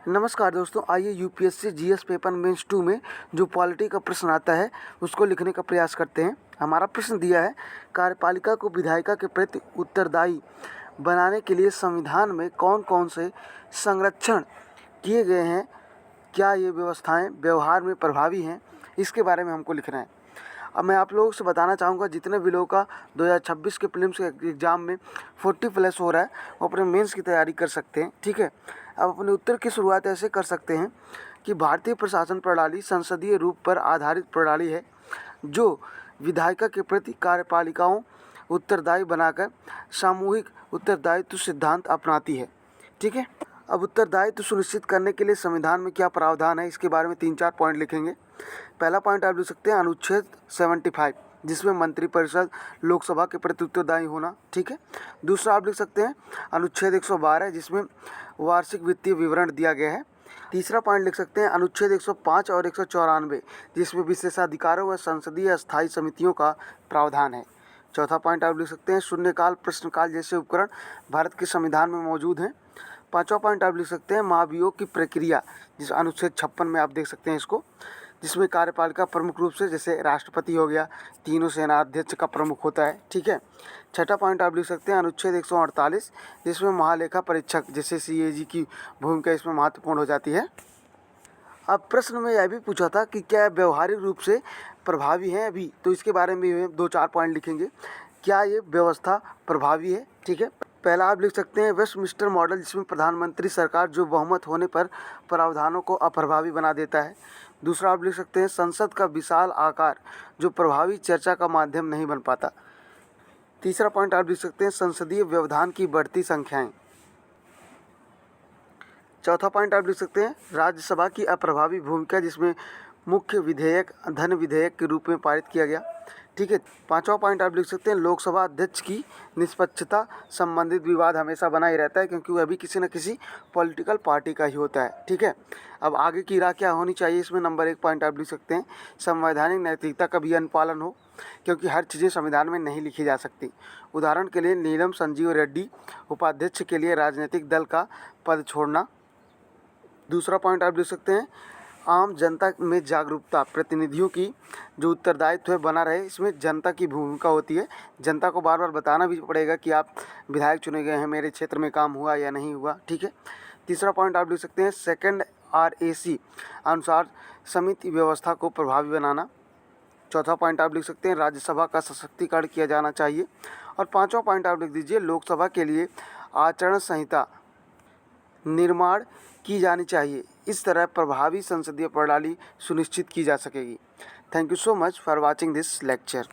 नमस्कार दोस्तों, आइए यूपीएससी जीएस पेपर मेंस 2 में जो पॉलिटी का प्रश्न आता है उसको लिखने का प्रयास करते हैं। हमारा प्रश्न दिया है, कार्यपालिका को विधायिका के प्रति उत्तरदायी बनाने के लिए संविधान में कौन कौन से संरक्षण किए गए हैं, क्या ये व्यवस्थाएं व्यवहार में प्रभावी हैं, इसके बारे में हमको लिखना है। अब मैं आप लोगों से बताना चाहूँगा, जितने भी लोगों का 2026 के प्रीलिम्स के एग्ज़ाम में 40+ हो रहा है वो अपने मेंस की तैयारी कर सकते हैं। ठीक है, अब अपने उत्तर की शुरुआत ऐसे कर सकते हैं कि भारतीय प्रशासन प्रणाली संसदीय रूप पर आधारित प्रणाली है जो विधायिका के प्रति कार्यपालिकाओं उत्तरदायी बनाकर सामूहिक उत्तरदायित्व सिद्धांत अपनाती है। ठीक है, अब उत्तरदायित्व सुनिश्चित करने के लिए संविधान में क्या प्रावधान है, इसके बारे में 3-4 पॉइंट लिखेंगे। पहला पॉइंट आप लिख सकते हैं अनुच्छेद 75, जिसमें मंत्रिपरिषद लोकसभा के प्रति उत्तरदायी होना। ठीक है, दूसरा आप लिख सकते हैं अनुच्छेद 112, जिसमें वार्षिक वित्तीय विवरण दिया गया है। तीसरा पॉइंट लिख सकते हैं अनुच्छेद 105 और 194, जिसमें विशेषाधिकारों व संसदीय स्थायी समितियों का प्रावधान है। चौथा पॉइंट आप लिख सकते हैं शून्यकाल प्रश्नकाल जैसे उपकरण भारत के संविधान में मौजूद हैं। पांचवा पॉइंट आप लिख सकते हैं महाभियोग की प्रक्रिया, जिस अनुच्छेद 56 में आप देख सकते हैं इसको, जिसमें कार्यपालिका प्रमुख रूप से जैसे राष्ट्रपति हो गया, तीनों सेना अध्यक्ष का प्रमुख होता है। ठीक है, छठा पॉइंट आप लिख सकते हैं अनुच्छेद 148, जिसमें महालेखा परीक्षक जैसे CAG की भूमिका इसमें महत्वपूर्ण हो जाती है। अब प्रश्न में यह भी पूछा था कि क्या व्यवहारिक रूप से प्रभावी है अभी, तो इसके बारे में भी 2-4 पॉइंट लिखेंगे। क्या ये व्यवस्था प्रभावी है? ठीक है, पहला आप लिख सकते हैं वेस्टमिंस्टर मॉडल, जिसमें प्रधानमंत्री सरकार जो बहुमत होने पर प्रावधानों को अप्रभावी बना देता है। दूसरा आप लिख सकते हैं संसद का विशाल आकार जो प्रभावी चर्चा का माध्यम नहीं बन पाता। तीसरा पॉइंट आप लिख सकते हैं संसदीय व्यवधान की बढ़ती संख्याएं। चौथा पॉइंट आप लिख सकते हैं राज्यसभा की अप्रभावी भूमिका, जिसमें मुख्य विधेयक धन विधेयक के रूप में पारित किया गया। ठीक है, पांचवा पॉइंट आप लिख सकते हैं लोकसभा अध्यक्ष की निष्पक्षता संबंधित विवाद हमेशा बना ही रहता है, क्योंकि वह भी किसी न किसी पॉलिटिकल पार्टी का ही होता है। ठीक है, अब आगे की राह क्या होनी चाहिए, इसमें नंबर 1 पॉइंट आप लिख सकते हैं संवैधानिक नैतिकता का भी अनुपालन हो, क्योंकि हर चीज़ें संविधान में नहीं लिखी जा सकती। उदाहरण के लिए नीलम संजीव रेड्डी उपाध्यक्ष के लिए राजनीतिक दल का पद छोड़ना। दूसरा पॉइंट आप लिख सकते हैं आम जनता में जागरूकता, प्रतिनिधियों की जो उत्तरदायित्व है बना रहे, इसमें जनता की भूमिका होती है। जनता को बार बार बताना भी पड़ेगा कि आप विधायक चुने गए हैं, मेरे क्षेत्र में काम हुआ या नहीं हुआ। ठीक है, तीसरा पॉइंट आप लिख सकते हैं सेकंड RAC अनुसार समिति व्यवस्था को प्रभावी बनाना। चौथा पॉइंट आप लिख सकते हैं राज्यसभा का सशक्तिकरण किया जाना चाहिए। और पाँचवा पॉइंट आप लिख दीजिए लोकसभा के लिए आचरण संहिता निर्माण की जानी चाहिए। इस तरह प्रभावी संसदीय प्रणाली सुनिश्चित की जा सकेगी। Thank you so much for watching this lecture.